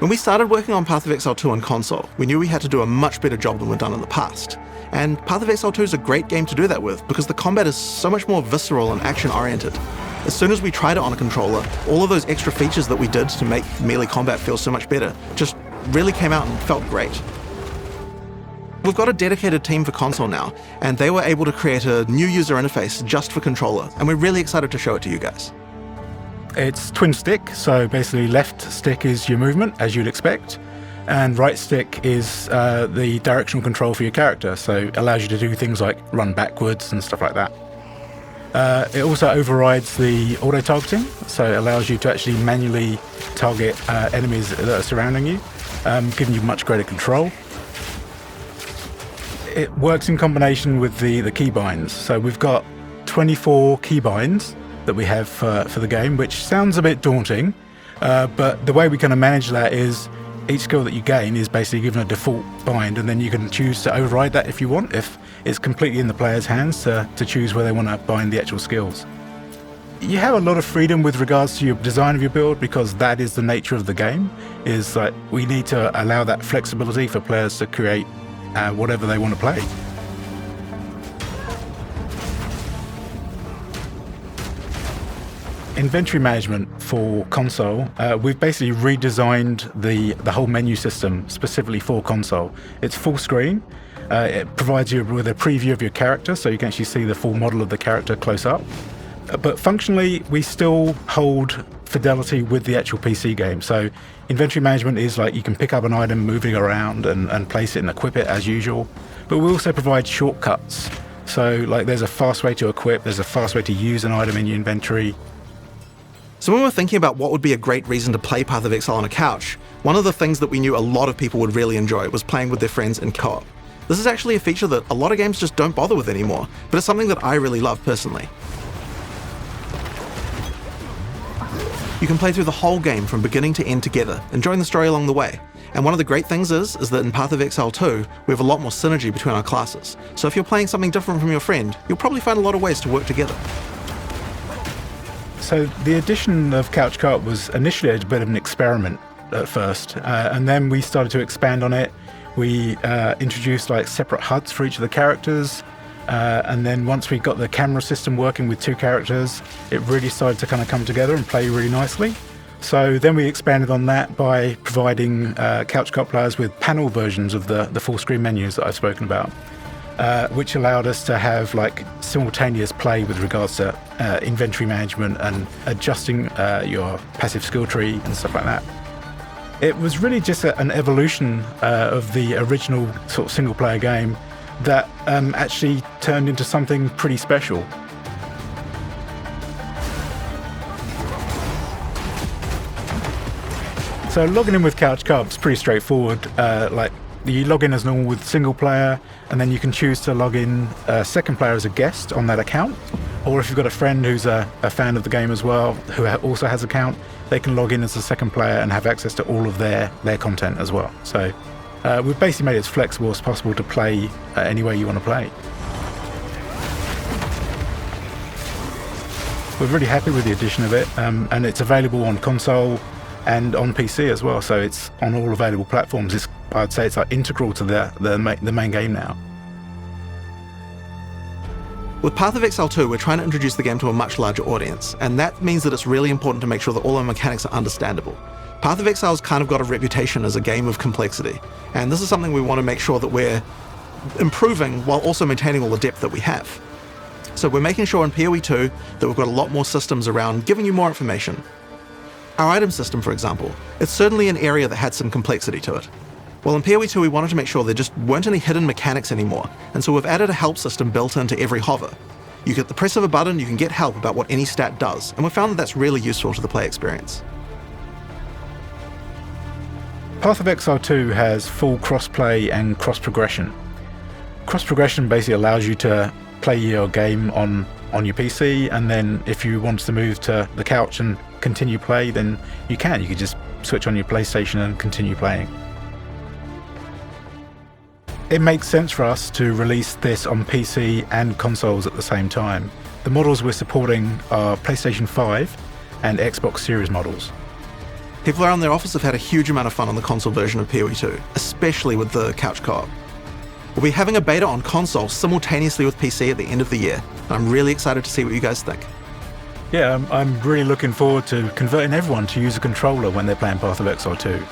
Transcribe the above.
When we started working on Path of Exile 2 on console, we knew we had to do a much better job than we'd done in the past. And Path of Exile 2 is a great game to do that with, because the combat is so much more visceral and action-oriented. As soon as we tried it on a controller, all of those extra features that we did to make melee combat feel so much better just really came out and felt great. We've got a dedicated team for console now, and they were able to create a new user interface just for controller, and we're really excited to show it to you guys. It's twin stick, so basically left stick is your movement, as you'd expect, and right stick is the directional control for your character, so it allows you to do things like run backwards and stuff like that. It also overrides the auto-targeting, so it allows you to actually manually target enemies that are surrounding you, giving you much greater control. It works in combination with the keybinds, so we've got 24 keybinds that we have for the game, which sounds a bit daunting, but the way we kind of manage that is each skill that you gain is basically given a default bind, and then you can choose to override that if you want, if it's completely in the player's hands to choose where they want to bind the actual skills. You have a lot of freedom with regards to your design of your build, because that is the nature of the game, is like we need to allow that flexibility for players to create whatever they want to play. Inventory management for console, we've basically redesigned the whole menu system specifically for console. It's full screen. It provides you with a preview of your character, so you can actually see the full model of the character close up. But functionally, we still hold fidelity with the actual PC game. So inventory management is like you can pick up an item, move it around and place it and equip it as usual. But we also provide shortcuts. So like there's a fast way to equip, there's a fast way to use an item in your inventory. So when we're thinking about what would be a great reason to play Path of Exile on a couch, one of the things that we knew a lot of people would really enjoy was playing with their friends in co-op. This is actually a feature that a lot of games just don't bother with anymore, but it's something that I really love personally. You can play through the whole game from beginning to end together, enjoying the story along the way. And one of the great things is that in Path of Exile 2, we have a lot more synergy between our classes. So if you're playing something different from your friend, you'll probably find a lot of ways to work together. So the addition of Couch Co-op was initially a bit of an experiment at first, and then we started to expand on it. We introduced like separate HUDs for each of the characters, and then once we got the camera system working with two characters, it really started to kind of come together and play really nicely. So then we expanded on that by providing Couch Co-op players with panel versions of the full screen menus that I've spoken about. Which allowed us to have like simultaneous play with regards to inventory management and adjusting your passive skill tree and stuff like that. It was really just an evolution of the original sort of single player game that actually turned into something pretty special. So logging in with Couch Co-op is pretty straightforward. Like you log in as normal with single player, and then you can choose to log in second player as a guest on that account. Or if you've got a friend who's a fan of the game as well, who also has an account, they can log in as a second player and have access to all of their content as well. So we've basically made it as flexible as possible to play any way you want to play. We're really happy with the addition of it, and it's available on console and on PC as well, so it's on all available platforms. I'd say it's like integral to the main game now. With Path of Exile 2, we're trying to introduce the game to a much larger audience, and that means that it's really important to make sure that all our mechanics are understandable. Path of Exile's kind of got a reputation as a game of complexity, and this is something we want to make sure that we're improving while also maintaining all the depth that we have. So we're making sure in PoE 2 that we've got a lot more systems around giving you more information. Our item system, for example, it's certainly an area that had some complexity to it. Well, in PoE 2 we wanted to make sure there just weren't any hidden mechanics anymore, and so we've added a help system built into every hover. You get the press of a button, you can get help about what any stat does, and we've found that that's really useful to the play experience. Path of Exile 2 has full cross-play and cross-progression. Cross-progression basically allows you to play your game on your PC, and then if you want to move to the couch and continue play, then you can. You can just switch on your PlayStation and continue playing. It makes sense for us to release this on PC and consoles at the same time. The models we're supporting are PlayStation 5 and Xbox Series models. People around their office have had a huge amount of fun on the console version of PoE 2, especially with the couch co-op. We'll be having a beta on console simultaneously with PC at the end of the year, and I'm really excited to see what you guys think. Yeah, I'm really looking forward to converting everyone to use a controller when they're playing Path of Exile 2.